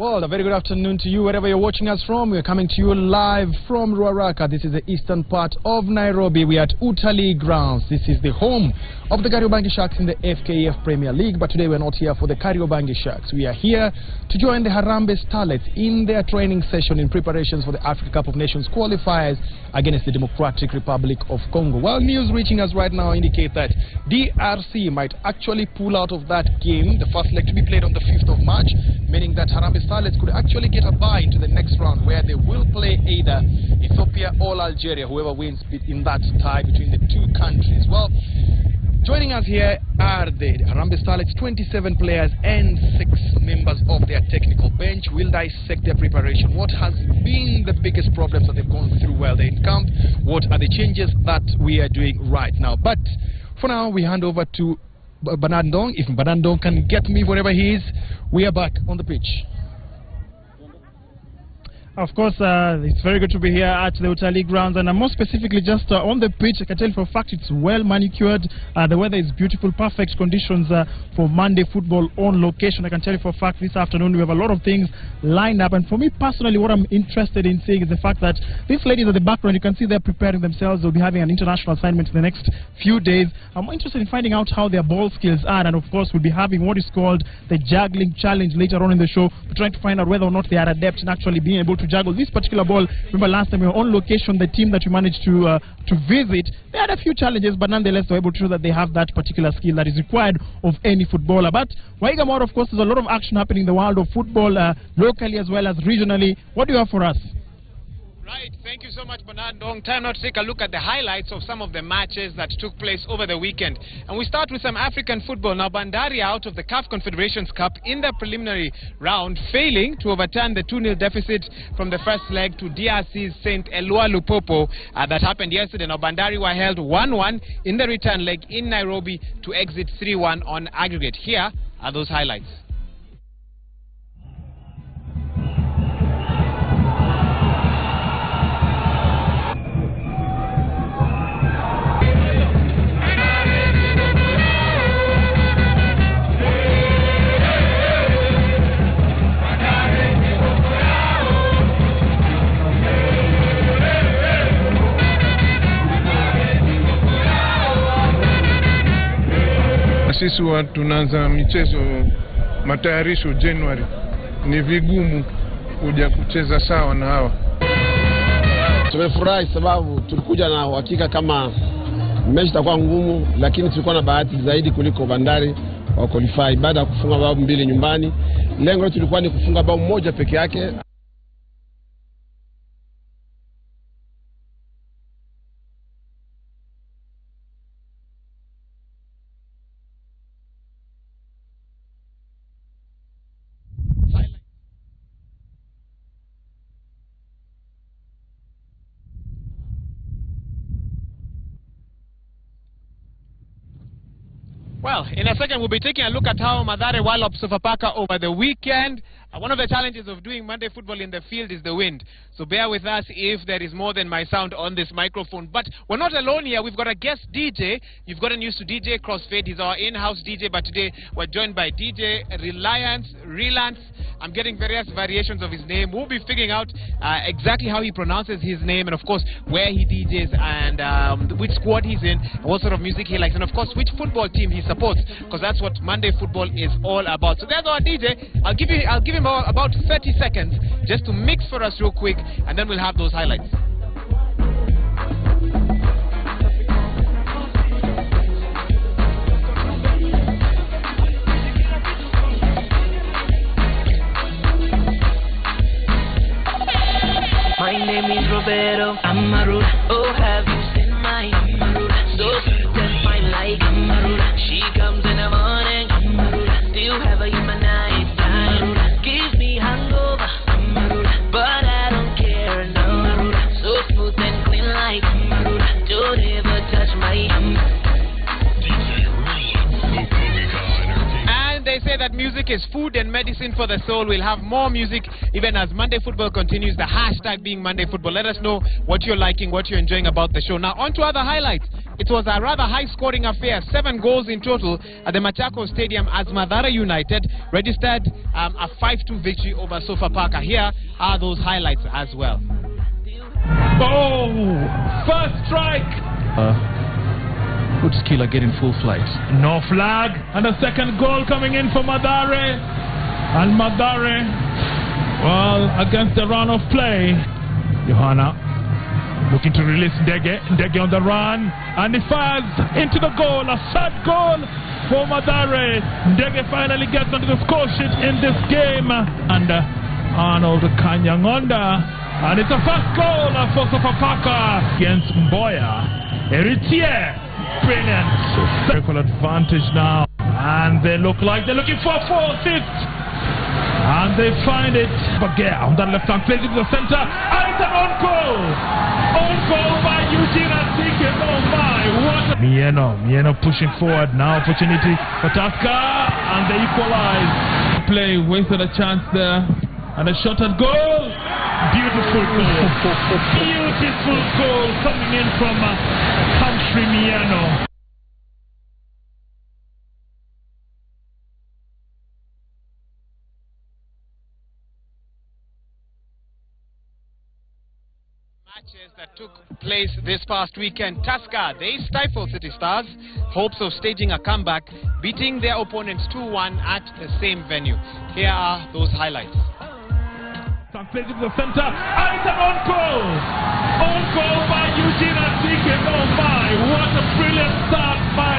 Well, a very good afternoon to you wherever you're watching us from. We're coming to you live from Ruaraka. This is the eastern part of Nairobi. We are at Utalii Grounds. This is the home of the Kariobangi Sharks in the FKF Premier League. But today we're not here for the Kariobangi Sharks. We are here to join the Harambee Starlets in their training session in preparations for the Africa Cup of Nations qualifiers against the Democratic Republic of Congo. Well, news reaching us right now indicate that DRC might actually pull out of that game, the first leg to be played on the 5th of March, meaning that Harambee Starlets could actually get a bye into the next round where they will play either Ethiopia or Algeria, whoever wins in that tie between the two countries. Well, joining us here are the Harambee Starlets 27 players and 6 members of their technical bench. We'll dissect their preparation. What has been the biggest problems that they've gone through while they're in camp? What are the changes that we are doing right now? But for now, we hand over to Bernard Ndong. If Bernard Ndong can get me wherever he is, we are back on the pitch. Of course, it's very good to be here at the Utalii Grounds, and more specifically just on the pitch. I can tell you for a fact it's well manicured. The weather is beautiful, perfect conditions for Monday football on location. I can tell you for a fact this afternoon we have a lot of things lined up, and for me personally, what I'm interested in seeing is the fact that these ladies at the background, you can see they're preparing themselves. They'll be having an international assignment in the next few days. I'm interested in finding out how their ball skills are, and of course we'll be having what is called the juggling challenge later on in the show. We're trying to find out whether or not they are adept in actually being able to juggle this particular ball. Remember last time we were on location, the team that we managed to visit, they had a few challenges, but nonetheless they were able to show that they have that particular skill that is required of any footballer. But Waiga Mora, of course, there's a lot of action happening in the world of football, locally as well as regionally. What do you have for us? Right, thank you so much, Bernard Ndong. Time now to take a look at the highlights of some of the matches that took place over the weekend. And we start with some African football. Now, Bandari out of the CAF Confederations Cup in the preliminary round, failing to overturn the 2-0 deficit from the first leg to DRC's St. Eloi Lupopo. That happened yesterday. Now, Bandari were held 1-1 in the return leg in Nairobi to exit 3-1 on aggregate. Here are those highlights. Sisi tunaanza michezo matayarisho January, ni vigumu kuja kucheza sawa na hawa. Tumefurahi sababu tulikuja na uhakika kama mechi itakuwa ngumu, lakini tulikuwa na bahati zaidi kuliko Bandari wa qualify baada ya kufunga bao 2 nyumbani. Lengo letu lilikuwa ni kufunga bao 1 peke yake. Well, in a second we'll be taking a look at how Mathare walloped Sofapaka over the weekend. One of the challenges of doing Monday football in the field is the wind. So bear with us if there is more than my sound on this microphone. But we're not alone here. We've got a guest DJ. You've gotten used to DJ Crossfade. He's our in-house DJ. But today we're joined by DJ Relance. I'm getting various variations of his name. We'll be figuring out exactly how he pronounces his name, and of course where he DJs, and which squad he's in, and what sort of music he likes, and of course which football team he supports, because that's what Monday football is all about. So there's our DJ. I'll give him about 30 seconds just to mix for us real quick, and then we'll have those highlights. My name is Roberto Amaruda. Oh, have you seen my Amaruda? So sweet and fine like Amaruda. She comes in the morning, Amaruda. Still have her in my night time. Gives me hangover, Amaruda. But I don't care, no. Amaruda. So smooth and clean like Amaruda. Don't ever touch my Amaruda. They say that music is food and medicine for the soul. We'll have more music even as Monday Football continues. The hashtag being Monday Football. Let us know what you're liking, what you're enjoying about the show. Now on to other highlights. it was a rather high-scoring affair, 7 goals in total at the Machakos Stadium as Mathare United registered a 5-2 victory over Sofapaka. Here are those highlights as well. Oh, first strike. Good skiller getting full flight. No flag, and a second goal coming in for Mathare. And Mathare, well, against the run of play. Johanna looking to release Ndege. Ndege on the run, and he fires into the goal. A third goal for Mathare. Ndege finally gets onto the score sheet in this game. And Arnold Kanyangonda. And it's a first goal for Sofapaka against Mboya. Eritier, brilliant. Circle advantage now. And they look like they're looking for a 4th. And they find it. Bagea on that left hand, plays it to the center. And it's an own goal. Own goal by Eugene Asike. Oh my, what a... Mieno pushing forward. Now opportunity for Tusker. And they equalize. Play wasted a chance there. And a shot at goal. Beautiful goal. Beautiful goal coming in from Country Mieno. Matches that took place this past weekend. Tusker, they stifled City Stars' hopes of staging a comeback, beating their opponents 2-1 at the same venue. Here are those highlights. Plays it to the center, and it's an own goal! Own goal by Eugene Asike. Oh my, what a brilliant start by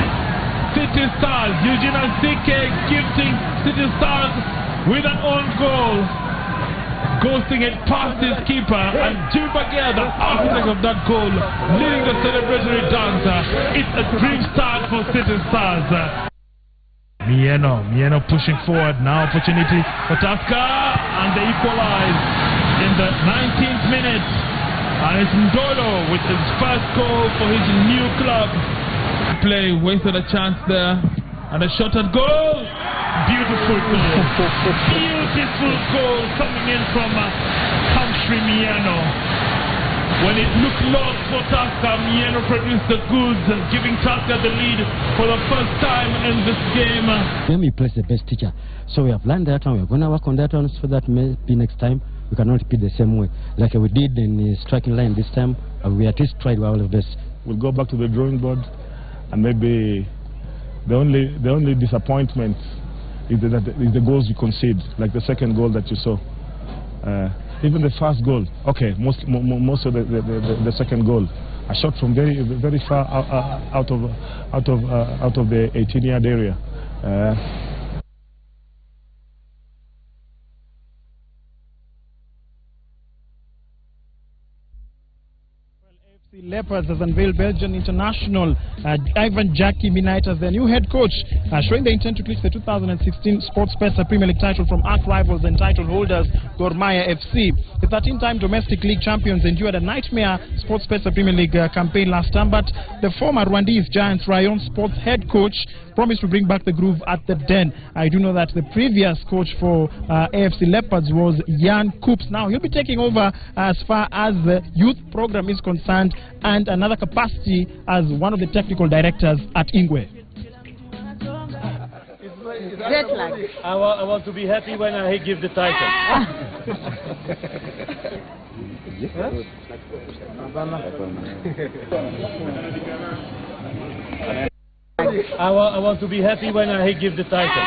City Stars. Eugene Asike gifting City Stars with an own goal. Ghosting it past his keeper, and Jim Bagea, the architect of that goal, leading the celebratory dance. It's a dream start for City Stars. Mieno pushing forward, now opportunity for Tusker, and they equalize in the 19th minute. And it's Ndolo with his first goal for his new club. Play wasted a chance there, and a shot at goal. Beautiful goal. Beautiful goal coming in from Country Mieno. When it looked lost for Tusker, Mieno produced the goods, giving Tusker the lead for the first time in this game. He plays the best teacher. So we have learned that one. We're going to work on that one so that maybe next time we cannot repeat the same way. Like we did in the striking line this time, we at least tried our best. We'll go back to the drawing board, and maybe the only disappointment is the goals you concede, like the second goal that you saw. Even the first goal, okay, most of the second goal, a shot from very far out of the 18-yard area. Leopards has unveiled Belgian international Ivan Jackie Minait as their new head coach, showing the intent to clinch the 2016 Sportspesa Premier League title from arch rivals and title holders Gor Mahia FC. The 13-time domestic league champions endured a nightmare Sportspesa Premier League campaign last time, but the former Rwandese Giants Rayon Sports head coach promised to bring back the groove at the Den. I do know that the previous coach for AFC Leopards was Jan Koops. Now he'll be taking over as far as the youth program is concerned, and another capacity as one of the technical directors at Ingwe. Jet lag. I want to be happy when I give the title. I want to be happy when I give the title.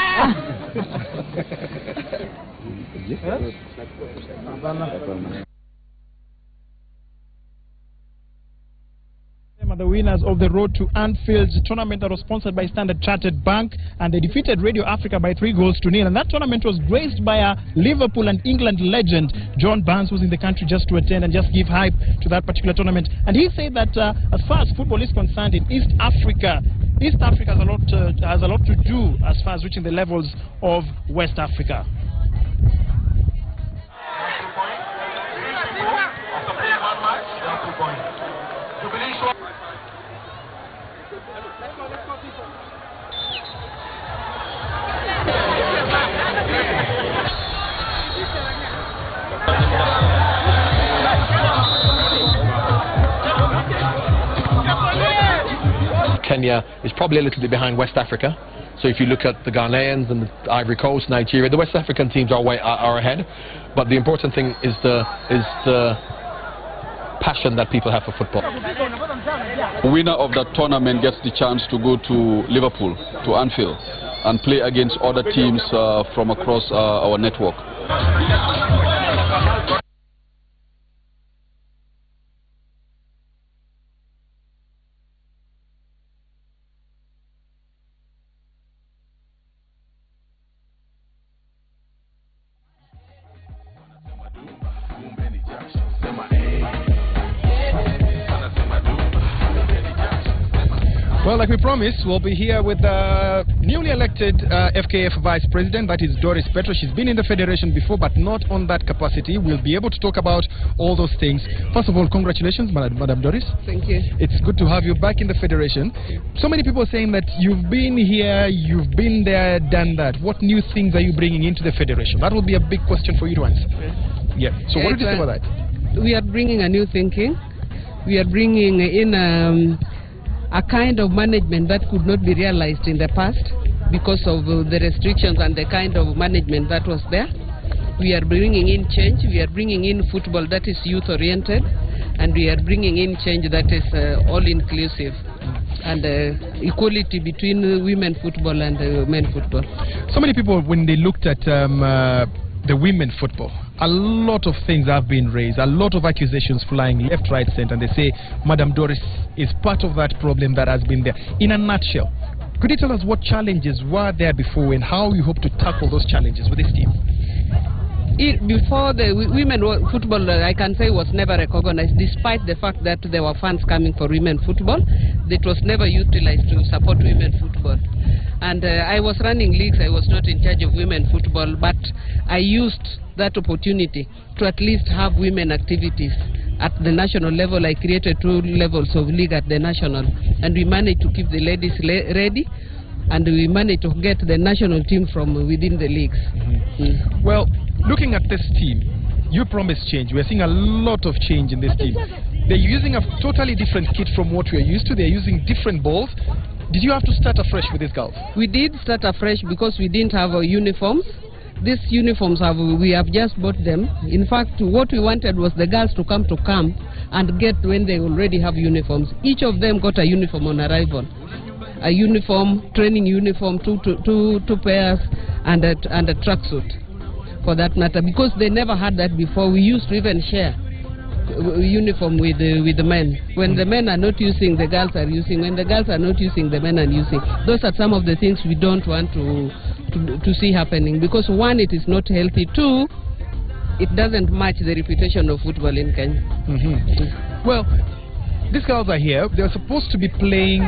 The winners of the Road to Anfield tournament that was sponsored by Standard Chartered Bank, and they defeated Radio Africa by 3-0. And that tournament was graced by a Liverpool and England legend, John Barnes, who's in the country just to attend and just give hype to that particular tournament. And he said that as far as football is concerned in East Africa has a lot to do as far as reaching the levels of West Africa. Kenya is probably a little bit behind West Africa. So if you look at the Ghanaians and the Ivory Coast, Nigeria, the West African teams are ahead. But the important thing is the passion that people have for football. Winner of that tournament gets the chance to go to Liverpool, to Anfield, and play against other teams from across our network. Well, like we promised, we'll be here with the newly elected FKF Vice President, that is Doris Petro. She's been in the Federation before, but not on that capacity. We'll be able to talk about all those things. First of all, congratulations, Madam Doris. Thank you. It's good to have you back in the Federation. So many people saying that you've been here, you've been there, done that. What new things are you bringing into the Federation? That will be a big question for you to answer. Yeah. So what did you say about that? We are bringing a new thinking. We are bringing in a kind of management that could not be realized in the past because of the restrictions and the kind of management that was there. We are bringing in change. We are bringing in football that is youth-oriented, and we are bringing in change that is all-inclusive and equality between women football and men football. So many people, when they looked at the women football, a lot of things have been raised, a lot of accusations flying left, right, center, and they say Madam Doris is part of that problem that has been there. In a nutshell, could you tell us what challenges were there before and how you hope to tackle those challenges with this team? Before, the women football, I can say, was never recognized, despite the fact that there were funds coming for women football. It was never utilized to support women football. And I was running leagues. I was not in charge of women football, but I used that opportunity to at least have women activities at the national level. I created 2 levels of league at the national, and we managed to keep the ladies ready, and we managed to get the national team from within the leagues. Well, looking at this team, you promised change. We're seeing a lot of change in this team. They're using a totally different kit from what we're used to. They're using different balls. Did you have to start afresh with these girls? We did start afresh because we didn't have uniforms. These uniforms we have just bought them. In fact, what we wanted was the girls to come to camp and get when they already have uniforms. Each of them got a uniform on arrival. A uniform, training uniform, two pairs, and a tracksuit, for that matter, because they never had that before. We used to even share uniform with the men. When the men are not using, the girls are using. When the girls are not using, the men are using. Those are some of the things we don't want to see happening, because 1, it is not healthy. 2, it doesn't match the reputation of football in Kenya. Well, these girls are here. They're supposed to be playing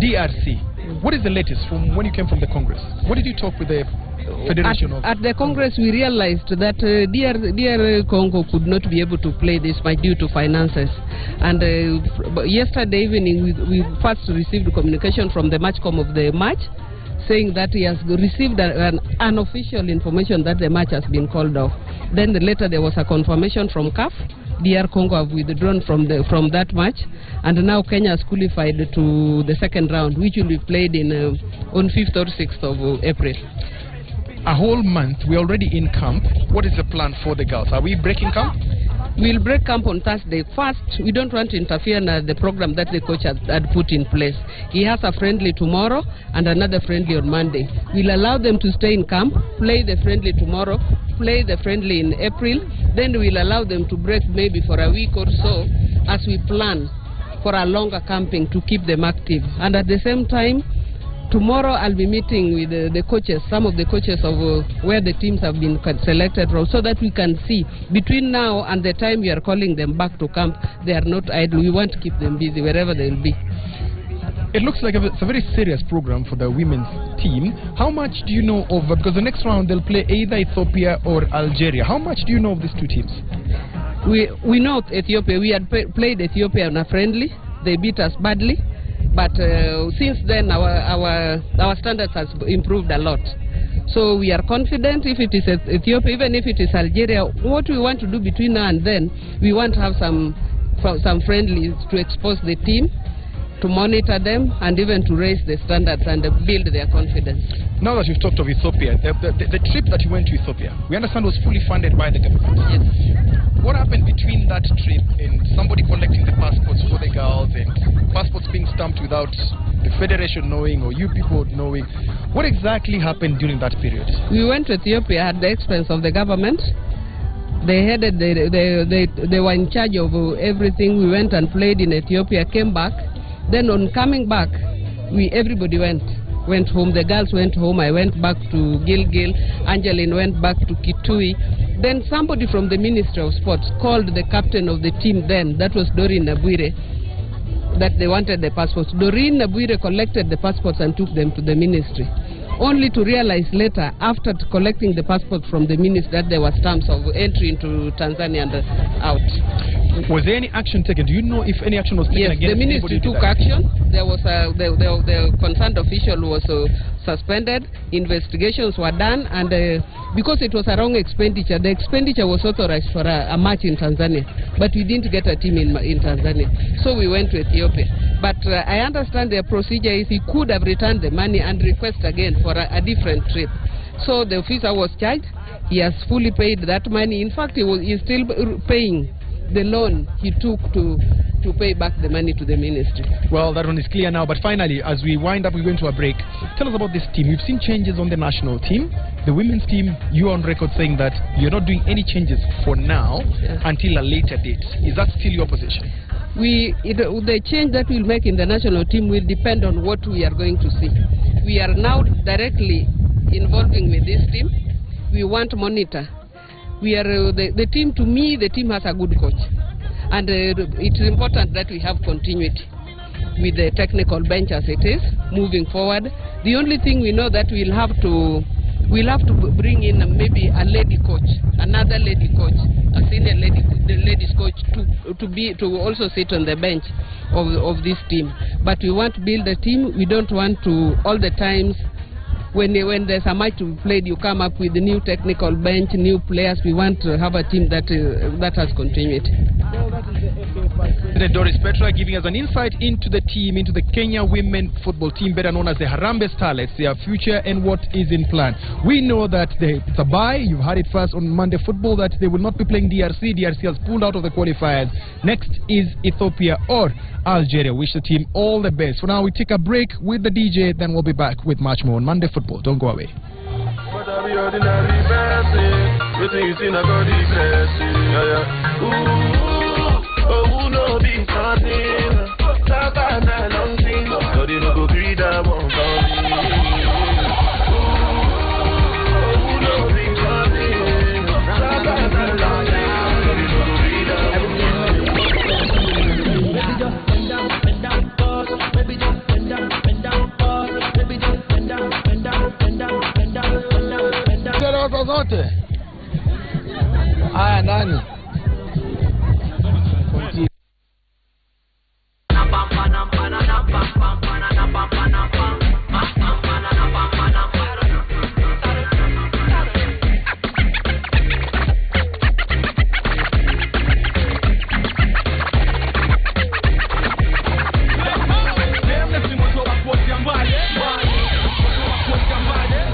DRC. What is the latest from when you came from the Congress? What did you talk with the Federation of? At the Congress, we realized that DR Congo could not be able to play this match due to finances. And yesterday evening, we first received communication from the matchcom of the match, saying that he has received an unofficial information that the match has been called off. Then later there was a confirmation from CAF. DR Congo have withdrawn from that match, and now Kenya has qualified to the second round, which will be played on 5th or 6th of April. A whole month, we're already in camp. What is the plan for the girls? Are we breaking camp? We'll break camp on Thursday. First, we don't want to interfere in the program that the coach had put in place. He has a friendly tomorrow and another friendly on Monday. We'll allow them to stay in camp, play the friendly tomorrow, play the friendly in April. Then we'll allow them to break maybe for a week or so as we plan for a longer camping to keep them active. And at the same time, tomorrow I'll be meeting with the coaches, some of the coaches of where the teams have been selected from, so that we can see between now and the time we are calling them back to camp, they are not idle. We want to keep them busy wherever they will be. It looks like it's a very serious program for the women's team. How much do you know of, because the next round they'll play either Ethiopia or Algeria. How much do you know of these two teams? We know Ethiopia. We had played Ethiopia on a friendly. They beat us badly. But since then, our standards has improved a lot. So we are confident. If it is Ethiopia, even if it is Algeria, what we want to do between now and then, we want to have some friendlies to expose the team. to monitor them, and even to raise the standards and build their confidence. Now that you've talked of Ethiopia, the trip that you went to Ethiopia, we understand was fully funded by the government. Yes. What happened between that trip and somebody collecting the passports for the girls and passports being stamped without the federation knowing or you people knowing? What exactly happened during that period? We went to Ethiopia at the expense of the government. They headed, they were in charge of everything. We went and played in Ethiopia, came back. Then on coming back, everybody went home. The girls went home. I went back to Gilgil. Angeline went back to Kitui. Then somebody from the Ministry of Sports called the captain of the team then, that was Doreen Nabuire, that they wanted the passports. Doreen Nabuire collected the passports and took them to the ministry, only to realize later, after collecting the passport from the ministry, that there were stamps of entry into Tanzania and out. Was there any action taken? Do you know if any action was taken against the ministry took action. There was the concerned official was suspended. Investigations were done, and because it was a wrong expenditure, the expenditure was authorized for a match in Tanzania, but we didn't get a team in Tanzania, so we went to Ethiopia. But I understand their procedure is he could have returned the money and request again for a different trip. So the officer was charged. He has fully paid that money. In fact, he's still paying the loan he took to pay back the money to the ministry. Well, that one is clear now. But finally, as we wind up, we're going to a break. Tell us about this team. You've seen changes on the national team. The women's team, you're on record saying that you're not doing any changes for now until a later date. Is that still your position? The change that we'll make in the national team will depend on what we are going to see. We are now directly involving with this team. We want to monitor. We are the team. To me, the team has a good coach, and it is important that we have continuity with the technical bench as it is moving forward. The only thing we know that we'll have to bring in maybe a lady coach, another lady coach, a senior ladies coach to also sit on the bench of this team. But we want to build a team. We don't want to all the times. When there's a match to be played, you come up with a new technical bench, new players. We want to have a team that has continuity. Doris Petra giving us an insight into the team, into the Kenya women football team, better known as the Harambee Starlets, their future and what is in plan. We know that it's a bye. You've heard it first on Monday Football that they will not be playing DRC. DRC has pulled out of the qualifiers. Next is Ethiopia or Algeria. Wish the team all the best. For now, we take a break with the DJ, then we'll be back with much more on Monday Football. Don't go away. zote haya ndani.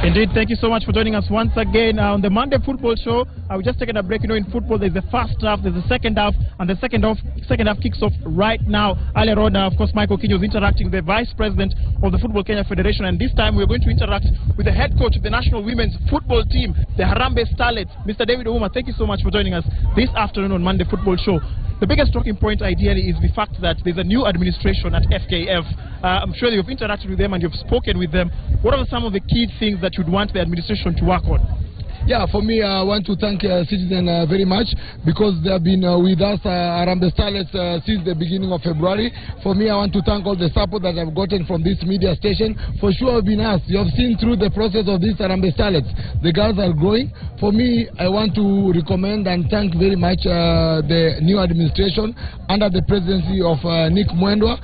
Indeed, thank you so much for joining us once again on the Monday Football Show. We've just taken a break. You know, in football, there's the first half, there's the second half, and the second half kicks off right now. Earlier on, of course, Michael Kinyo was interacting with the Vice President of the Football Kenya Federation, and this time we're going to interact with the head coach of the national women's football team, the Harambee Starlets, Mr. David Ouma. Thank you so much for joining us this afternoon on Monday Football Show. The biggest talking point, ideally, is the fact that there's a new administration at FKF. I'm sure you've interacted with them and you've spoken with them. What are some of the key things that you'd want the administration to work on? Yeah, for me, I want to thank Citizen very much because they have been with us, Harambee Starlets, since the beginning of February. For me, I want to thank all the support that I've gotten from this media station. For sure, I've been asked. You have seen through the process of this Harambee Starlets. The girls are growing. For me, I want to recommend and thank very much the new administration under the presidency of Nick Mwendwa.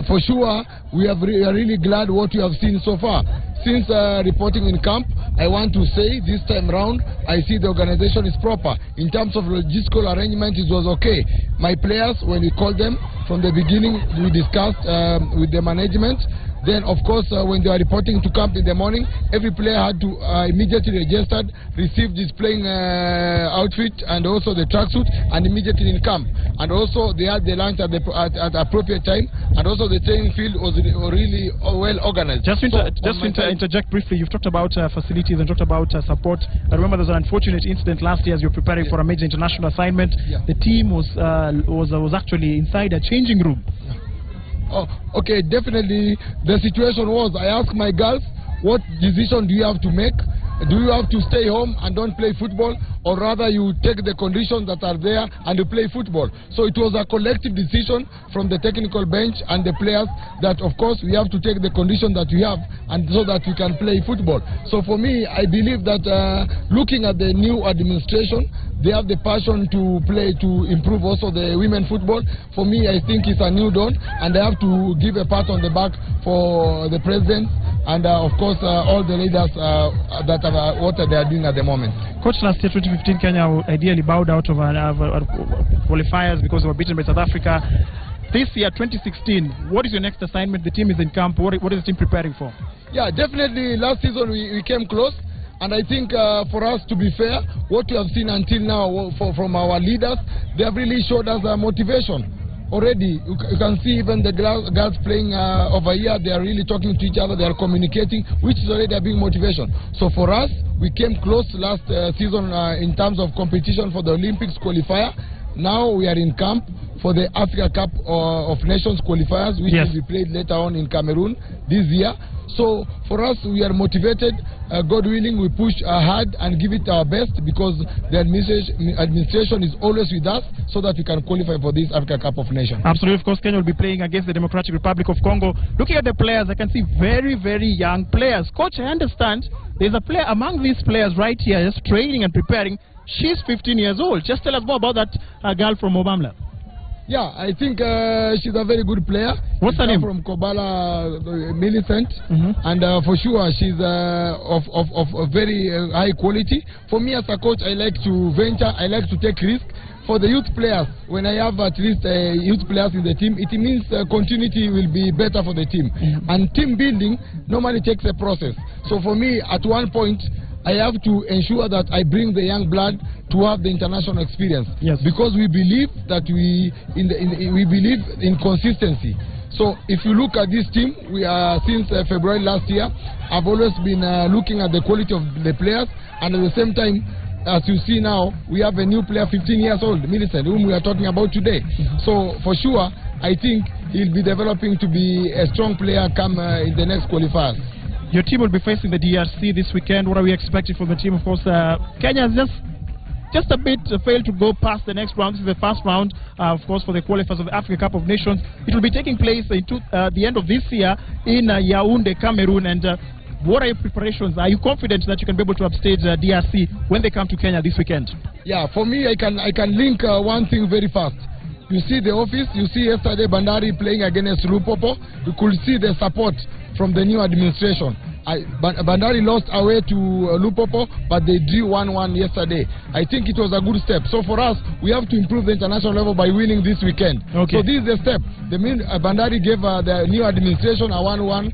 for sure, we are really glad what we have seen so far. Since reporting in camp, I want to say this time round, I see the organization is proper. In terms of logistical arrangement, it was okay. My players, when we called them from the beginning, we discussed with the management. Then, of course, when they are reporting to camp in the morning, every player had to immediately register, receive his playing outfit and also the tracksuit, and immediately in camp. And also, they had the lunch at the appropriate time, and also the training field was really well organized. Just to interject briefly, you've talked about facilities and talked about support. I remember there was an unfortunate incident last year as you were preparing for a major international assignment. The team was actually inside a changing room. Oh, okay, definitely the situation was, I asked my girls, what decision do you have to make? Do you have to stay home and don't play football, or rather you take the conditions that are there and you play football? So it was a collective decision from the technical bench and the players that, of course, we have to take the condition that we have, and so that we can play football. So for me, I believe that looking at the new administration, they have the passion to play, to improve also the women football. For me, I think it's a new dawn, and I have to give a pat on the back for the president and, of course, all the leaders that are what they are doing at the moment. Coach, last year, 2015, Kenya ideally bowed out of qualifiers because they were beaten by South Africa. This year, 2016, what is your next assignment? The team is in camp. What is the team preparing for? Yeah, definitely. Last season, we came close. And I think for us, to be fair, what we have seen until now from our leaders, they have really showed us motivation. Already, you can see even the girls playing over here, they are really talking to each other, they are communicating, which is already a big motivation. So for us, we came close last season in terms of competition for the Olympics qualifier. Now we are in camp for the Africa Cup of Nations qualifiers, which will be played later on in Cameroon this year. So for us, we are motivated. God willing, we push hard and give it our best, because the administration is always with us, so that we can qualify for this Africa Cup of Nations. Absolutely. Of course, Kenya will be playing against the Democratic Republic of Congo. Looking at the players, I can see very, very young players. Coach, I understand there's a player among these players right here, just training and preparing. She's 15 years old. Just tell us more about that girl from Obamla. Yeah, I think she's a very good player. What's her name? From Kobala, Millicent. And for sure, she's of very high quality. For me as a coach, I like to venture, I like to take risk. For the youth players, when I have at least youth players in the team, it means continuity will be better for the team. And team building normally takes a process. So for me, at one point, I have to ensure that I bring the young blood to have the international experience. Because we believe that we believe in consistency. So if you look at this team, we are since February last year, I've always been looking at the quality of the players, and at the same time, as you see now, we have a new player, 15 years old, Millicent, whom we are talking about today. So for sure, I think he'll be developing to be a strong player come in the next qualifiers. Your team will be facing the DRC this weekend. What are we expecting from the team? Of course, Kenya has just a bit failed to go past the next round. This is the first round, of course, for the qualifiers of the Africa Cup of Nations. It will be taking place the end of this year in Yaoundé, Cameroon. And what are your preparations? Are you confident that you can be able to upstage DRC when they come to Kenya this weekend? Yeah, for me, I can link one thing very fast. You see the office, you see yesterday Bandari playing against Lupopo. You could see the support from the new administration. Bandari lost away to Lupopo, but they drew 1-1 yesterday. I think it was a good step. So for us, we have to improve the international level by winning this weekend. So this is the step. Bandari gave the new administration a 1-1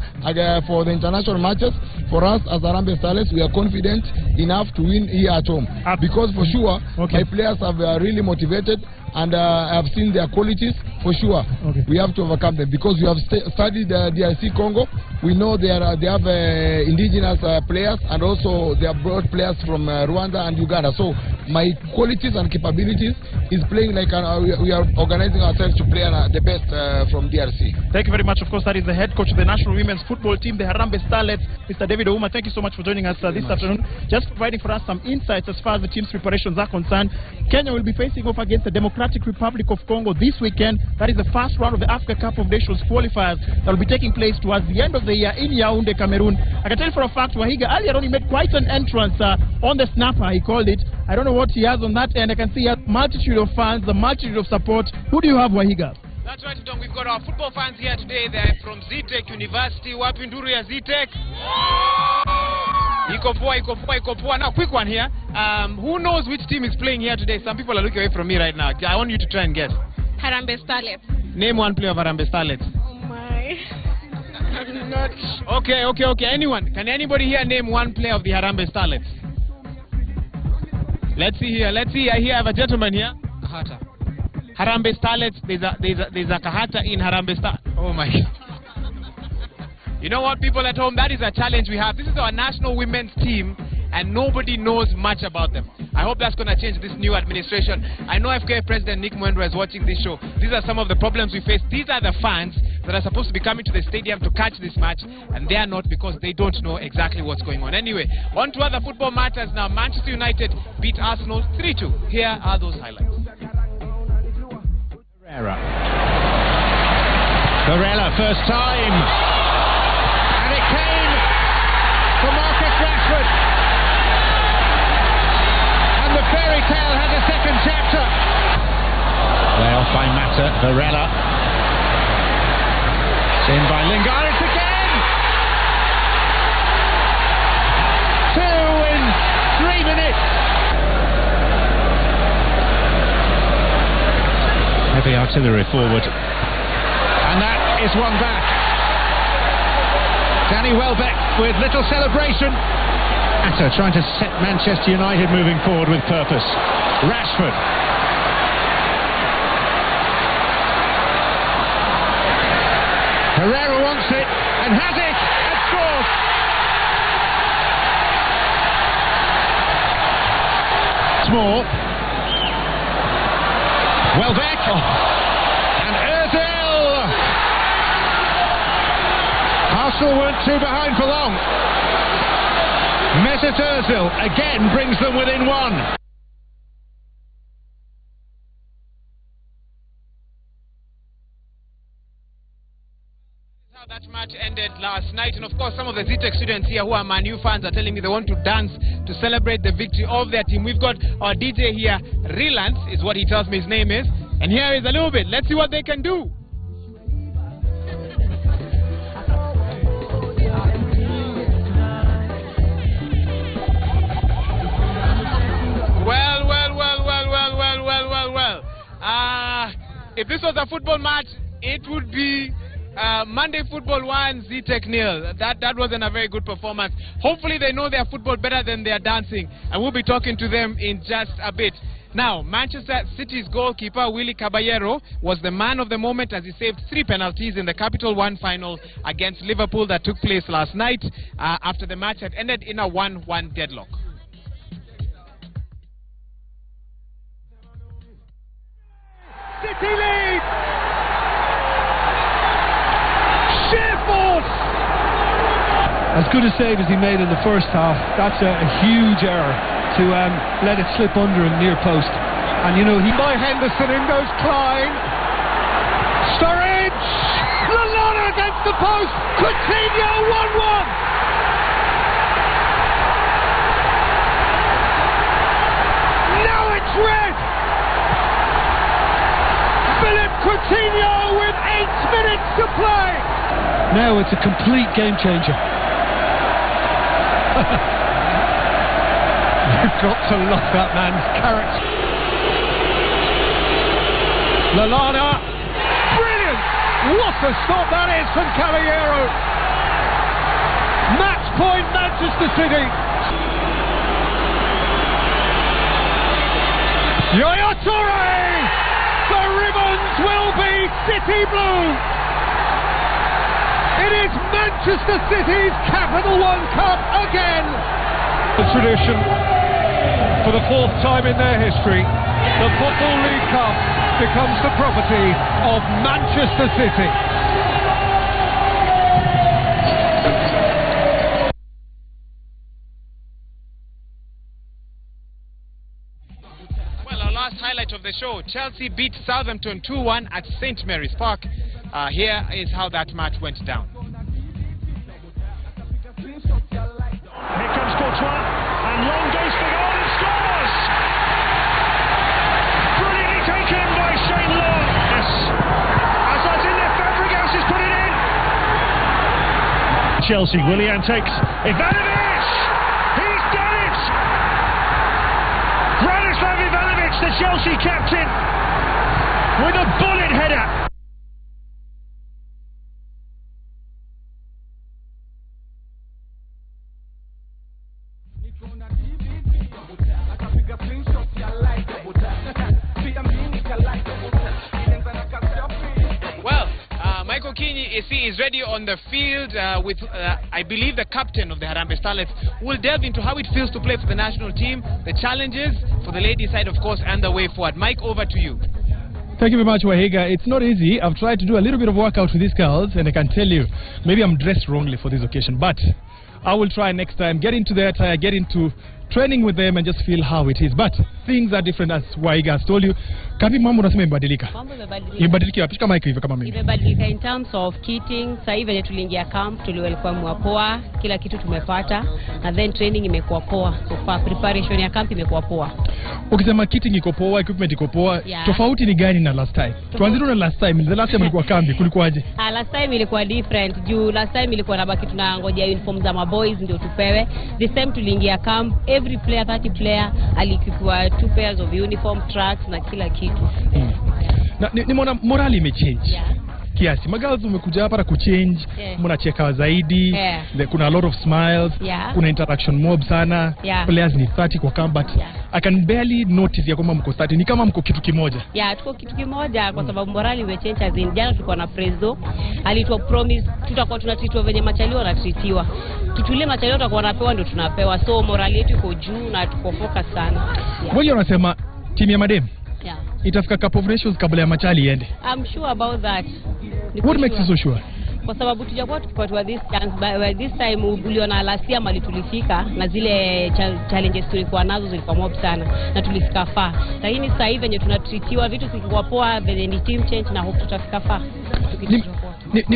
for the international matches. For us as Harambee Starlets, we are confident enough to win here at home. Because for sure, my players are really motivated, and I have seen their qualities. For sure, we have to overcome them, because we have studied DRC Congo. We know they have indigenous players, and also they have brought players from Rwanda and Uganda. So my qualities and capabilities is playing like we are organizing ourselves to play the best from DRC. Thank you very much. Of course, that is the head coach of the national women's football team, the Harambee Starlets, Mr. David Ouma. Thank you so much for joining us this afternoon. Just providing for us some insights as far as the team's preparations are concerned. Kenya will be facing off against the Democratic Republic of Congo this weekend. That is the first round of the Africa Cup of Nations qualifiers that will be taking place towards the end of the year in Yaoundé, Cameroon. I can tell you for a fact, Wahiga earlier on he made quite an entrance on the snapper, he called it. I don't know what he has on that end. I can see a multitude of fans, a multitude of support. Who do you have, Wahiga? That's right, Udong. We've got our football fans here today. They're from Zetech University. Wapi nduru ya Zetech? Iko poa. Now, quick one here. Who knows which team is playing here today? Some people are looking away from me right now. I want you to try and guess. Harambee Starlets. Name one player of Harambee Starlets. Oh my. I'm not. Okay. Anyone? Can anybody here name one player of the Harambee Starlets? Let's see here. I have a gentleman here. Kahata. Harambee Starlets. There's a Kahata in Harambee Star. Oh my. You know what, people at home? That is a challenge we have. This is our national women's team, and nobody knows much about them. I hope that's going to change this new administration. I know FKF President Nick Mwendwa is watching this show. These are some of the problems we face. These are the fans that are supposed to be coming to the stadium to catch this match, and they are not because they don't know exactly what's going on. Anyway, on to other football matters now. Manchester United beat Arsenal 3-2. Here are those highlights. Barella, first time. And it came for Marcus Rashford. And the fairy tale has a second chapter. Way off by Mata, Barella. Seen by Lingard, it's again! 2 in 3 minutes. Heavy artillery forward. And that is one back. Danny Welbeck with little celebration. Atta trying to set Manchester United moving forward with purpose. Rashford. Herrera wants it and has it and scores. Small. Welbeck. And Ozil. Arsenal weren't too behind for long. Mesut Ozil again brings them within one. How that match ended last night, and of course some of the Zetech students here who are Man U fans are telling me they want to dance to celebrate the victory of their team. We've got our DJ here, Relance is what he tells me his name is, and here is a little bit. Let's see what they can do. If this was a football match, it would be Monday Football 1, Zetech 0. That wasn't a very good performance. Hopefully they know their football better than their dancing, and we'll be talking to them in just a bit. Now, Manchester City's goalkeeper, Willy Caballero, was the man of the moment as he saved 3 penalties in the Capital One final against Liverpool that took place last night after the match had ended in a 1-1 deadlock. City lead! Sheer force! As good a save as he made in the first half, that's a huge error to let it slip under him near post. And you know, by Henderson, in goes Klein. Sturridge! Lallana against the post! Coutinho 1-1! Now it's red! Philippe Coutinho with 8 minutes to play. Now it's a complete game changer. You've got to love that man's character. Lallana, brilliant! What a stop that is from Caballero. Match point Manchester City. Yaya Touré! The ribbons will be City blue. It is Manchester City's Capital One Cup again. The tradition for the 4th time in their history, the Football League Cup becomes the property of Manchester City. Highlight of the show, Chelsea beat Southampton 2-1 at St. Mary's Park. Here is how that match went down. Here comes Courtois, and long goes for goal and scores! Brilliantly taken by Shane Long. Yes. Chelsea. Willian takes Ivanovic! He's done it! Branislav Ivanovic, the Chelsea captain, with a bullet header. Michael Kinyi is ready on the field with, I believe, the captain of the Harambee Starlets. We'll delve into how it feels to play for the national team, the challenges for the ladies' side, of course, and the way forward. Mike, over to you. Thank you very much, Wahiga. It's not easy. I've tried to do a little bit of workout with these girls, and I can tell you, maybe I'm dressed wrongly for this occasion, but I will try next time. Get into their attire, get into training with them and just feel how it is. But things are different, as Waiga has told you. Kapi mambo unasema imebadilika? Mambo imebadilika. Imebadilika wapi? Shika mic hivi kama mimi. Imebadilika in terms of kitting. Sasa hivi tuliingia camp, tuliwekwa mwapoa, kila kitu tumepata, na then training imekuwa poa. So far preparation ya camp imekuwa poa. Ukisema kitting iko poa, equipment iko poa, yeah. Tofauti ni gani na last time? Tuanze na last time. The last time ilikuwa kambi, kulikuwaje? Last time ilikuwa different. Juu last time ilikuwa nabaki tunangojea uniform za maboys ndio tupewe. This time tuliingia camp, every player 30 player alikuwa 2 pairs of uniform, tracks na kila kitu. Na nimeona morali imechange. Yeah. Kiasi magirls umekuja hapa na kuchange, mnacheka zaidi, kuna a lot of smiles, kuna interaction mob sana, players ni 30 kwa camp, but I can barely notice ya kwamba mko 30, ni kama mko kitu kimoja. Tuko kitu kimoja kwa sababu morali imechange. As in jana tulikuwa na Prezo, alitoa promise tutakuwa tunatreatiwa venye machalio wanatritiwa. Kitulie machalio tutakuwa napewa ndio tunapewa, so morali yetu iko juu na tuko focus sana. Wengi wanasema timu ya madem itafika cup of nations kabla ya machali iende. I'm sure about that. What makes you so sure? Kwa sababu tujakuwa tukipatiwa this chance, by this time uliona last year mali tulifika na zile challenges tulikuwa nazo zilikuwa mob sana na tulifika far. Lakini sasa hivi venye tunatreatiwa vitu zilikuwa poa, venye ni team change na hope tutafika far.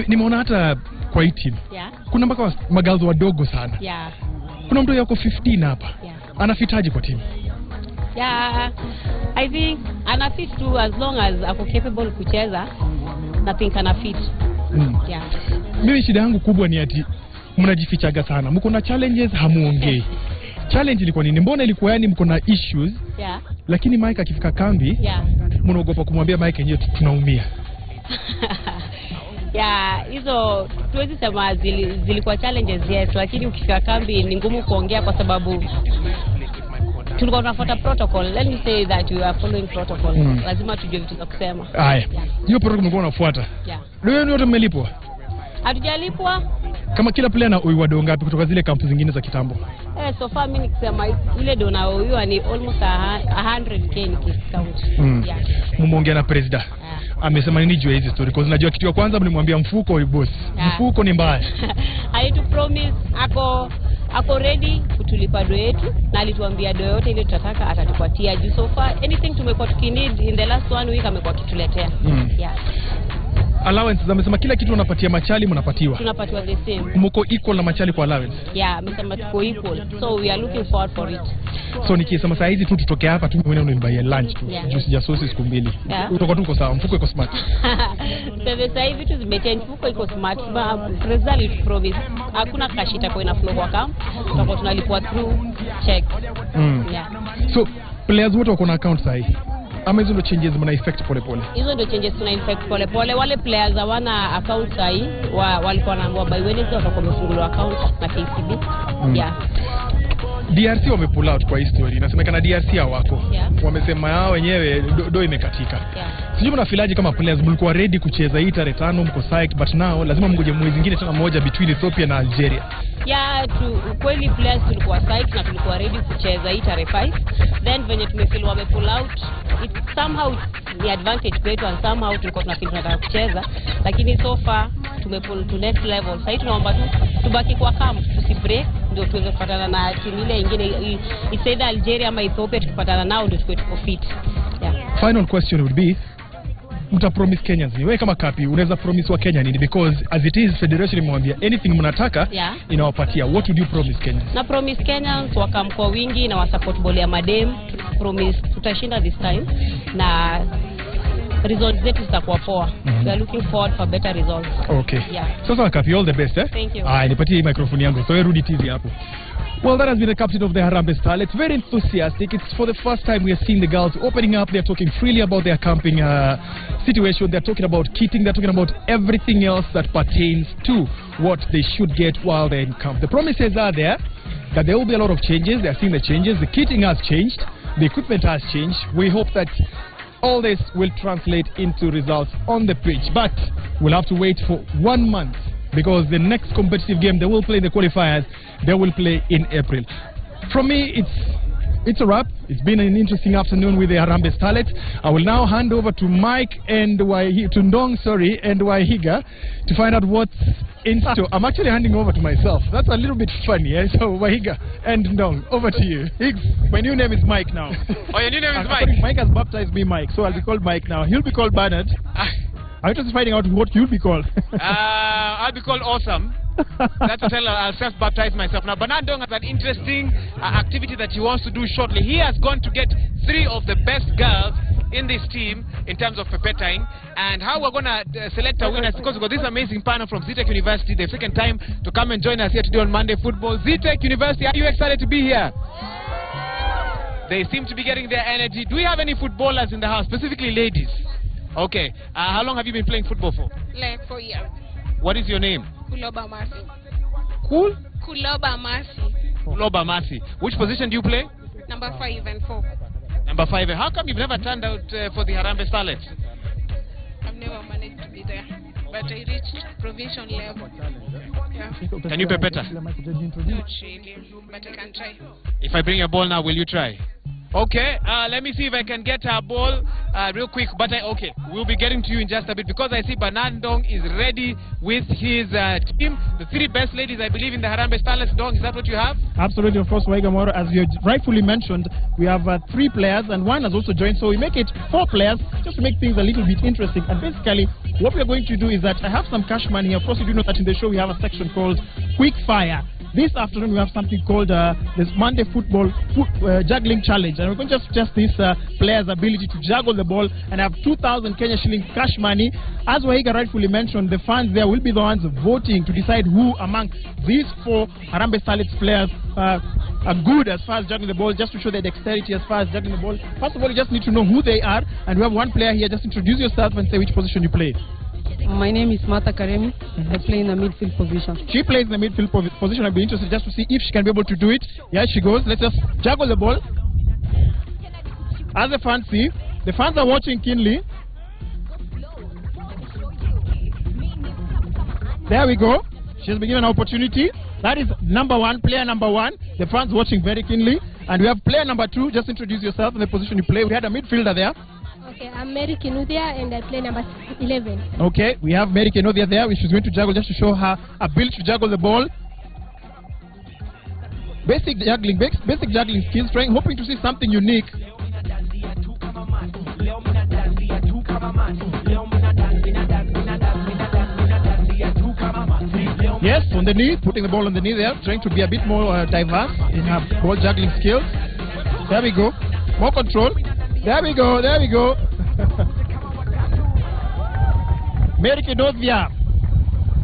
Nimeona hata kwa hii team. Kuna mpaka magirls wadogo sana. Kuna mtu yako 15 hapa. Anafitaje kwa team? I think anafit too, as long as ako capable kucheza, nothing can fit. Mimi shida yangu kubwa ni ati mnajifichaga sana. Mko na challenges hamuongei. Challenge ilikuwa nini? Mbona ilikuwa yani mko na issues? Lakini Mike akifika kambi, mnaogopa kumwambia Mike yenyewe tunaumia. Hizo tuwezi sema zilikuwa challenges, yes, lakini ukifika kambi ni ngumu kuongea kwa sababu tulikuwa tunafuata protocol. Let me say that we are following protocol. Lazima tujue vitu za kusema. Haya. Hiyo protocol mlikuwa unafuata? Leo ni wote mmelipwa? Hatujalipwa. Kama kila player na uiwado ngapi kutoka zile kampu zingine za kitambo? So far mimi nikisema ile dona huyo ni almost 100k nikicount. Mumeongea na president. Amesema nini juu ya hizi story? Kwa sababu najua kitu ya kwanza mlimwambia mfuko boss. Mfuko ni mbaya. Alitu promise ako ready kutulipa do yetu na alituambia do yote ile tutataka atatupatia. Juu so far anything tumekuwa tukinid in the last 1 week amekuwa kituletea. Allowance amesema kila kitu unapatia machali mnapatiwa. Tunapatiwa the same. Mko equal na machali kwa allowance? Amesema tuko equal. So we are looking forward for it. So nikisema saa hizi tu tutoke hapa tu mwenyewe unanibuy lunch tu. Juu sijasosi siku mbili. Utakuwa tuko sawa, mfuko iko smart. Sasa hivi vitu zimechange, mfuko iko smart. Result promise. Hakuna cash itakuwa ina flow kwa account. Tutakuwa tunalipwa through check. So players wote wako na account sahi. Ama hizo ndo changes mna effect pole pole? Hizo ndo changes tuna effect pole pole. Wale players hawana account sahi, walikuwa wanaambiwa by Wednesday watakuwa wamefunguliwa account na KCB. DRC wamepull out kwa history. Inasemekana DRC hawako. Wamesema hao wenyewe do imekatika. Sijui mnafilaje kama players mlikuwa ready kucheza hii tarehe 5 mko psyched, but now lazima mngoje mwezi mwingine tena moja between Ethiopia na Algeria. Kweli players tulikuwa psyched na tulikuwa ready kucheza hii tarehe 5. Then venye tumefeel wamepull out, it somehow ni advantage kwetu and somehow tulikuwa tunafeel tunataka kucheza, lakini so far tumepull to next level. Sasa tunaomba tu tubaki kwa camp, tusibreak ndio tuweze kupatana na timu ile nyingine, it's either Algeria ama Ethiopia. Tukipatana nao ndio tuko fit. Final question would be, mta promise Kenyans ni wewe kama Kapi unaweza promise wa Kenya nini? Because as it is federation imwambia anything mnataka inawapatia. What would you promise Kenyans? Na promise Kenyans wakam kwa wingi na wa support ball ya madem. Promise tutashinda this time na results zetu zitakuwa poa. We are looking forward for better results. Okay. Yeah. Sasa Kapi, all the best, eh? Thank you. Nipatie hii microphone yangu. So rudi TV hapo. Well, that has been the captain of the Harambee Starlets. Very enthusiastic. It's for the first time we are seeing the girls opening up. They're talking freely about their camping situation. They're talking about kitting. They're talking about everything else that pertains to what they should get while they're in camp. The promises are there that there will be a lot of changes. They're seeing the changes. The kitting has changed. The equipment has changed. We hope that all this will translate into results on the pitch. But we'll have to wait for 1 month, because the next competitive game they will play in the qualifiers, they will play in April. From me, it's a wrap. It's been an interesting afternoon with the Harambee Starlets. I will now hand over to Mike and Ndong and Wahiga to find out what's in store. I'm actually handing over to myself. That's a little bit funny, eh? So Wahiga and Ndong, over to you. Higgs, my new name is Mike now. Oh, your new name is Mike? Mike has baptized me Mike, so I'll be called Mike now. He'll be called Bernard. I'm just finding out what you'll be called. I'll be called Awesome. That's what I'll self-baptize myself. Now, Bernard Ndong has an interesting activity that he wants to do shortly. He has gone to get 3 of the best girls in this team in terms of pepetine. And how we're going to select our winners, because we've got this amazing panel from ZTech University, the second time to come and join us here today on Monday Football. ZTech University, are you excited to be here? They seem to be getting their energy. Do we have any footballers in the house, specifically ladies? Okay. How long have you been playing football for? Like 4 years. What is your name? Kuloba Masi. Cool? Kuloba Masi. Kuloba Masi. Which position do you play? Number 5 and 4. Number 5. How come you've never turned out for the Harambee Starlets? I've never managed to be there, but I reached provincial level. Yeah. Can you pepeta? Not really, but I can try. If I bring a ball now, will you try? Okay, let me see if I can get a ball real quick. But okay, we'll be getting to you in just a bit, because I see Bernard Ndong is ready with his team. The 3 best ladies, I believe, in the Harambee Starlets. Ndong, is that what you have? Absolutely, of course, Wahiga Moro. As you rightfully mentioned, we have 3 players, and 1 has also joined. So we make it 4 players, just to make things a little bit interesting. And basically, what we are going to do is that I have some cash money. Of course, you do know that in the show we have a section called Quick Fire. This afternoon we have something called this Monday Football Juggling Challenge, and we're going to test this player's ability to juggle the ball, and have 2,000 Kenya shilling cash money. As Wahiga rightfully mentioned, the fans there will be the ones voting to decide who among these 4 Harambee Starlets players are good as far as juggling the ball, just to show their dexterity as far as juggling the ball. First of all, you just need to know who they are, and we have 1 player here. Just introduce yourself and say which position you play. My name is Martha Karemi. I play in the midfield position. She plays in the midfield position. I'd be interested just to see if she can be able to do it. Yeah, she goes. Let's just juggle the ball. As the fans see, the fans are watching keenly. There we go. She has been given an opportunity. That is number 1, player number 1. The fans watching very keenly. And we have player number 2. Just introduce yourself and the position you play. We had a midfielder there. Okay, I'm Mary Kinuthia and I play number 11. Okay, we have Mary Kinuthia there, which is going to juggle just to show her ability to juggle the ball. Basic juggling skills, hoping to see something unique. Yes, on the knee, putting the ball on the knee there, trying to be a bit more diverse in her ball juggling skills. There we go. More control. There we go, there we go. Mary Kinuthia.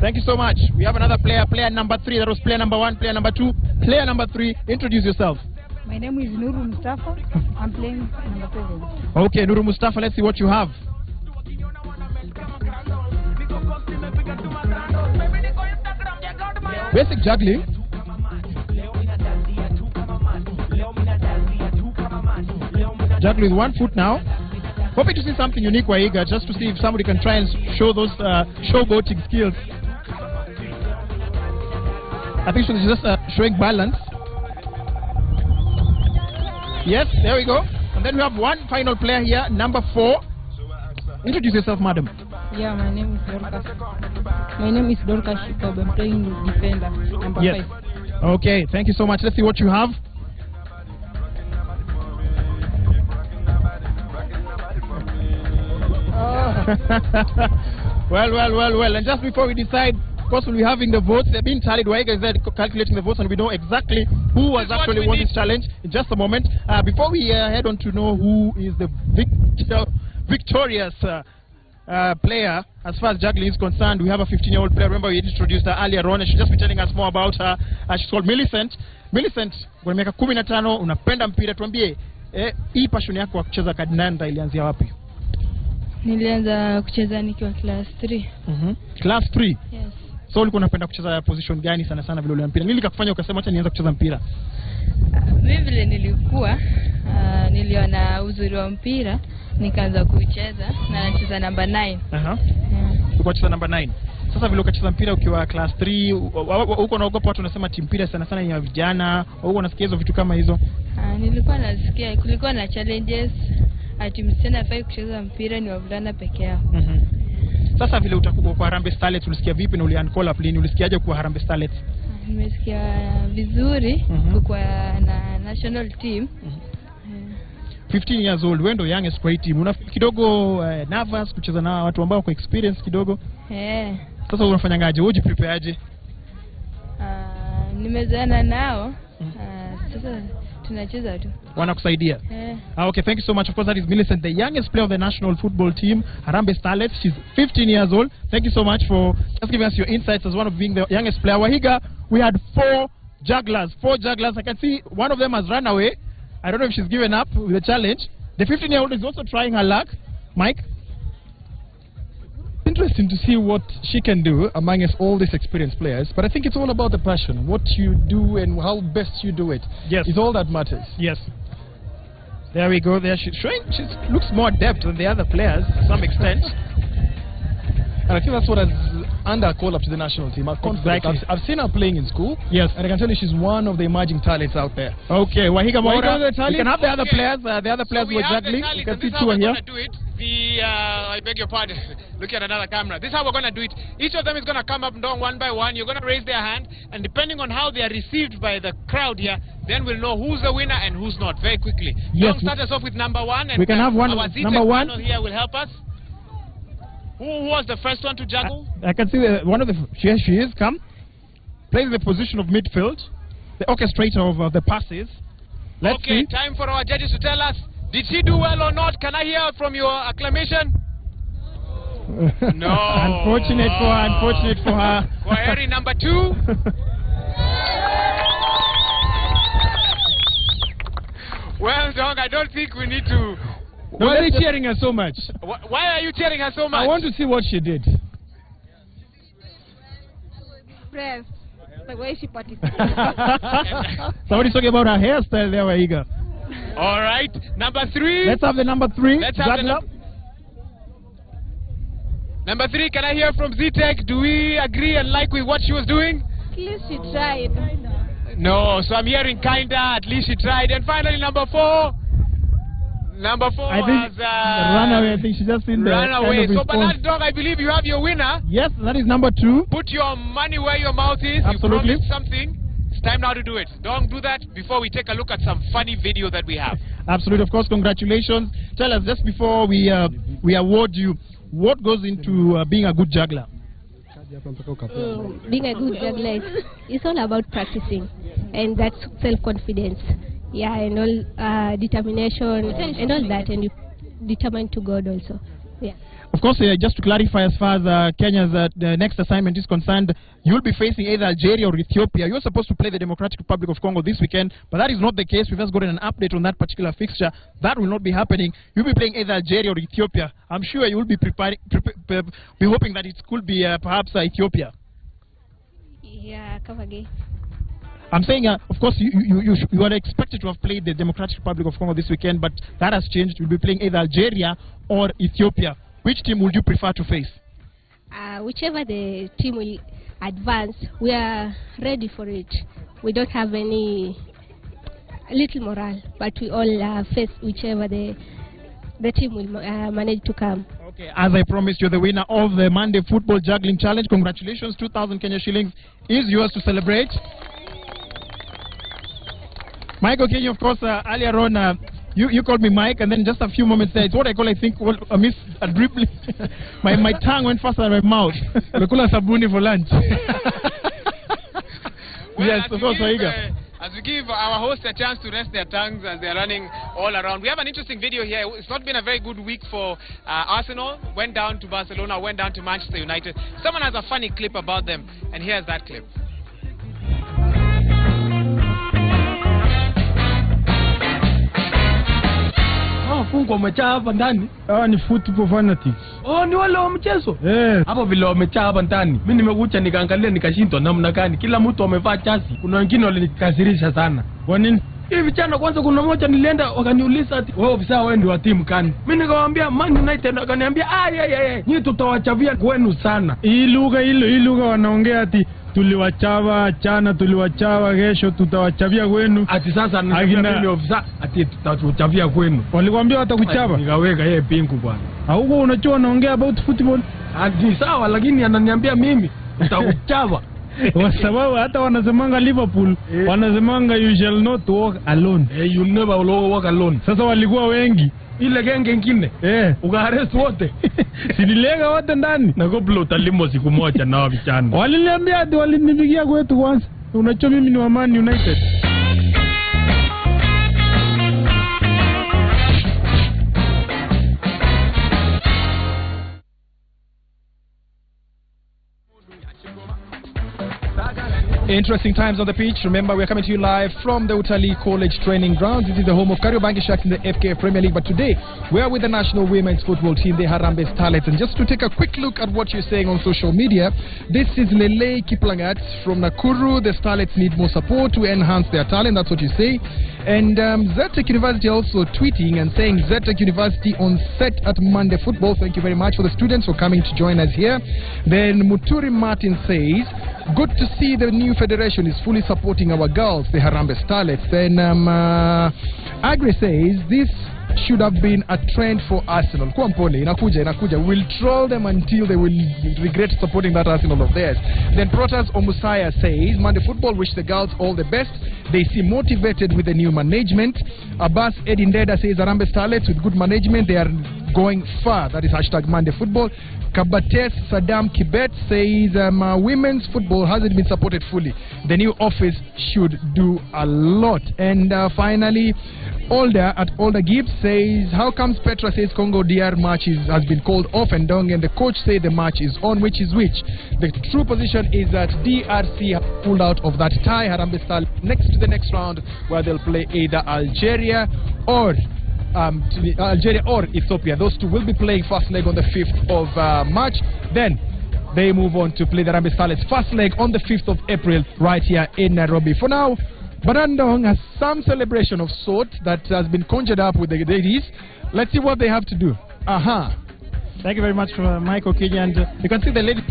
Thank you so much. We have another player, player number 3. That was player number 1, player number 2, player number 3. Introduce yourself. My name is Nuru Mustafa. I'm playing number 7. Okay, Nuru Mustafa, let's see what you have. Basic juggling. Juggling with 1 foot now. Hoping to see something unique, Wahiga, just to see if somebody can try and show those showboating skills. I think she's just showing balance. Yes, there we go. And then we have 1 final player here, number 4. Introduce yourself, madam. Yeah, my name is Dorcas. My name is Dorcas Shikob. I'm playing defender, number 5. Okay, thank you so much. Let's see what you have. Well. And just before we decide, of course, we'll be having the votes. They're being tallied. Wahiga is there calculating the votes, and we know exactly who has actually won this challenge in just a moment. Before we head on to know who is the victor victorious player as far as juggling is concerned. We have a 15-year-old player. Remember, we introduced her earlier on, and she'll just be telling us more about her. She's called Millicent. Millicent, kwa miaka 15 unapenda mpira, tuambie hii passion yako ya kucheza kandanda ilianzia wapi? Nilianza kucheza nikiwa class 3. Class 3? Yes. So ulikuwa unapenda kucheza position gani sana sana vile ulianza mpira? Nini likakufanya ukasema acha nianze kucheza mpira? Mimi vile nilikuwa niliona uzuri wa mpira nikaanza kucheza na nacheza namba 9. Ulikuwa unacheza namba 9. Sasa vile ukacheza mpira ukiwa class 3, uko naogopa watu wanasema timu mpira sana sana ya vijana, uko unasikia hizo vitu kama hizo? Nilikuwa nasikia kulikuwa na challenges ati msichana hafai kucheza mpira, ni wavulana peke yao. Sasa vile utakuwa kwa Harambee Starlets ulisikia vipi na uliancall up lini? Ulisikiaje kwa Harambee Starlets? Nimesikia vizuri kwa na national team. 15 years old, wewe ndo youngest kwa hii team. Una kidogo nervous kucheza na watu ambao kwa experience kidogo? Sasa unafanyangaje? Wewe ujiprepareaje? Nimezoeana nao. Sasa tunacheza tu. Wanakusaidia? Okay, thank you so much. Of course, that is Millicent, the youngest player of the national football team, Harambee Starlets. She's 15 years old. Thank you so much for just giving us your insights as one of being the youngest player. Wahiga, we had 4 jugglers. I can see one of them has run away. I don't know if she's given up with the challenge. The 15-year-old is also trying her luck. Mike? Interesting to see what she can do amongst all these experienced players, but I think it's all about the passion, what you do and how best you do it. Yes. It's all that matters. Yes. There we go. There she's showing, she looks more adept than the other players to some extent. And I think that's what has under a call up to the national team. Exactly. I've seen her playing in school. Yes. And I can tell you she's one of the emerging talents out there. Okay, Wahiga Maura, you you can have the other players. The other players were juggling. You can see 2 here. I beg your pardon. Look at another camera. This is how we're going to do it. Each of them is going to come up Ndong one by one. You're going to raise their hand, and depending on how they are received by the crowd here, then we'll know who's the winner and who's not very quickly. Yes. Ndong, start us off with number 1. And we can have one. Our Number 1 panel here will help us. Who was the first one to juggle? I can see one of the. She is come. Plays the position of midfield. The orchestrator of the passes. Let's see. Time for our judges to tell us. Did she do well or not? Can I hear from your acclamation? No. Unfortunate for her. Kwaheri number 2. Well, Dong, I don't think we need to. Why are you cheering her so much? Why are you cheering her so much? I want to see what she did. Impressed. The way she participated. Somebody's talking about her hairstyle there, Wahiga. All right, number 3. Let's have the number 3. Let's have the number 3. Can I hear from Z-Tech? Do we agree and like with what she was doing? At least she tried. No, so I'm hearing kinda. At least she tried. And finally, number 4. Number 4 I think run away. I think she just in run away. Kind of So, Bernard Dog, I believe you have your winner. Yes, that is number 2. Put your money where your mouth is. Absolutely. You promised something. It's time now to do it. Don't do that before we take a look at some funny video that we have. Absolutely, of course, congratulations. Tell us, just before we award you, what goes into being a good juggler? Being a good juggler, it's all about practicing, and that's self-confidence. Yeah, and all determination and all that, and you determined to God also. Yeah. Of course, just to clarify, as far as Kenya's next assignment is concerned, you'll be facing either Algeria or Ethiopia. You're supposed to play the Democratic Republic of Congo this weekend, but that is not the case. We've just gotten an update on that particular fixture. That will not be happening. You'll be playing either Algeria or Ethiopia. I'm sure you will be be hoping that it could be perhaps Ethiopia. Yeah, come again. I'm saying, of course, you are expected to have played the Democratic Republic of Congo this weekend, but that has changed. You'll be playing either Algeria or Ethiopia. Which team would you prefer to face? Whichever the team will advance, we are ready for it. We don't have any little morale, but we all face whichever the team will manage to come. Okay, as I promised, you're the winner of the Monday Football Juggling Challenge. Congratulations, 2,000 Kenya shillings is yours to celebrate. Michael Kenya, of course, earlier on, you called me Mike, and then just a few moments there, it's what I call, I think, a dribbling. my tongue went faster than my mouth. We call sabuni for lunch. Well, yes, of course, I As we give our hosts a chance to rest their tongues as they are running all around. We have an interesting video here. It's not been a very good week for Arsenal. Went down to Barcelona, went down to Manchester United. Someone has a funny clip about them, and here's that clip. Fungu wamejaa hapa ndani. Ni football fanatics. Ni wale wa mchezo? Hapo vile wamejaa hapa ndani. Mimi nimekuja nikaangalia nikashindwa namna gani. Kila mtu amevaa jazi. Kuna wengine walinikasirisha sana. Kwa nini? Hivi vijana kwanza kuna mmoja nilienda wakaniuliza ati wewe ofisa wewe ndio wa timu gani? Mimi nikamwambia Man United, akaniambia nyinyi tutawachavia kwenu sana. Hii lugha wanaongea ati tuliwachava jana, tuliwachava kesho, tutawachavia kwenu. Ati sasa ananiambia ofisa ati tutawachavia kwenu. Walikwambia watakuchava? Nikaweka yeye pingu bwana. Huko unajua anaongea about football. Ati sawa, lakini ananiambia mimi nitakuchava. Kwa sababu hata wanasemanga Liverpool, wanasemanga you shall not walk alone. You never walk alone. Sasa walikuwa wengi. Ile genge ingine ukaarrest wote. Sinilega wote ndani. Na koplo utalimo siku moja na vijana. Waliniambia ati walinipigia kwetu kwanza. Unajua mimi ni wa Man United. Interesting times on the pitch. Remember, we're coming to you live from the Utali College Training Grounds. This is the home of Kariobangi Sharks in the FKF Premier League. But today, we are with the national women's football team, the Harambee Starlets. And just to take a quick look at what you're saying on social media, this is Lele Kiplangat from Nakuru. The Starlets need more support to enhance their talent. That's what you say. And Zetech University also tweeting and saying Zetech University on set at Monday Football. Thank you very much for the students for coming to join us here. Then Muturi Martin says, good to see the new federation is fully supporting our girls, the Harambee Starlets. Then Agri says this should have been a trend for Arsenal. Kwampole, inakuja. We'll troll them until they will regret supporting that Arsenal of theirs. Then Protas Omusaya says, Monday Football wish the girls all the best. They seem motivated with the new management. Abbas Edindeda says, Harambee Starlets with good management, they are going far. That is hashtag Monday Football. Kabates Saddam Kibet says women's football hasn't been supported fully. The new office should do a lot. And finally, Older at Older Gibbs says, how comes Petra says Congo DR match has been called off and Dong and the coach say the match is on? Which is which? The true position is that DRC have pulled out of that tie. Harambee Stars next to the next round where they'll play either Algeria or Ethiopia. Those two will be playing first leg on the 5th of March. Then they move on to play the Harambee Stars first leg on the 5th of April right here in Nairobi. For now, Barandong has some celebration of sort that has been conjured up with the ladies. Let's see what they have to do. Thank you very much, Michael Kenya. And you can see the ladies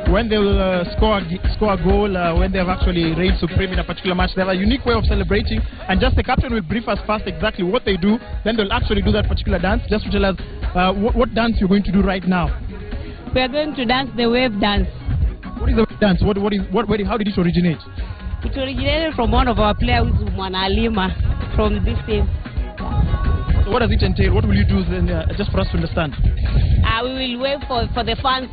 when they will score a goal, when they have actually reigned supreme in a particular match. They have a unique way of celebrating, and just the captain will brief us first exactly what they do. Then they'll actually do that particular dance. Just to tell us what dance you're going to do right now. We are going to dance the wave dance. What is the wave dance? How did it originate? It originated from one of our players, Mwana Alima, from this team. So what does it entail? What will you do then, just for us to understand? We will wait for the fans,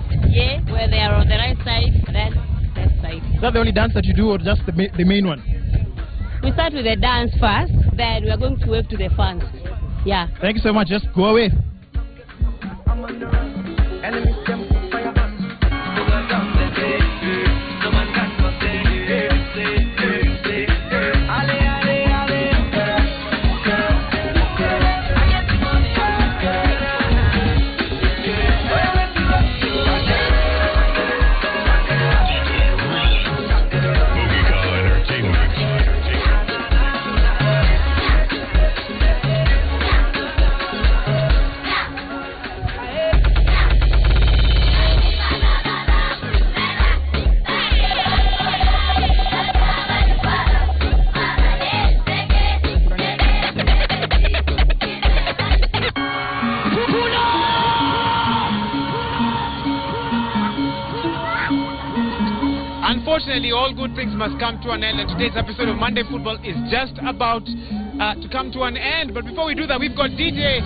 where they are on the right side, then left side. Is that the only dance that you do, or just the main one? We start with the dance first, then we are going to wave to the fans. Yeah. Thank you so much. Just go away. Unfortunately, all good things must come to an end, and today's episode of Monday Football is just about to come to an end. But before we do that, we've got DJ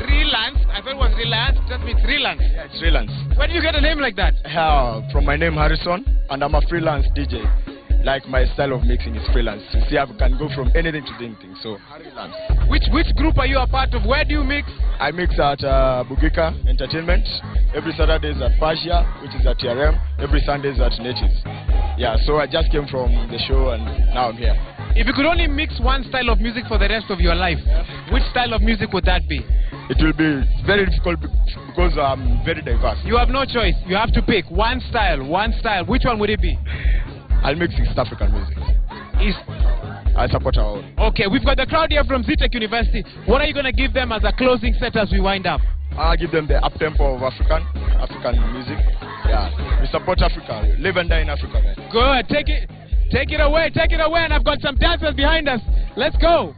Relance. I thought it was Relance, just means Relance. Yeah, it's Relance. Where did you get a name like that? From my name Harrison, and I'm a freelance DJ. like my style of mixing is freelance. You see, I can go from anything to anything. So Which group are you a part of? Where do you mix? I mix at Bugika Entertainment. Every Saturday is at Persia, which is at TRM. Every Sunday is at Natives. Yeah, so I just came from the show and now I'm here. If you could only mix one style of music for the rest of your life, which style of music would that be? It will be very difficult because I'm very diverse. You have no choice. You have to pick one style. Which one would it be? I'll mix East African music. I support our own. Okay, we've got the crowd here from Zetech University. What are you going to give them as a closing set as we wind up? I'll give them the up-tempo of African music. Yeah, we support Africa. Live and die in Africa, man. Good. Take it away. And I've got some dancers behind us. Let's go.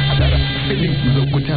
I got a feeling you look with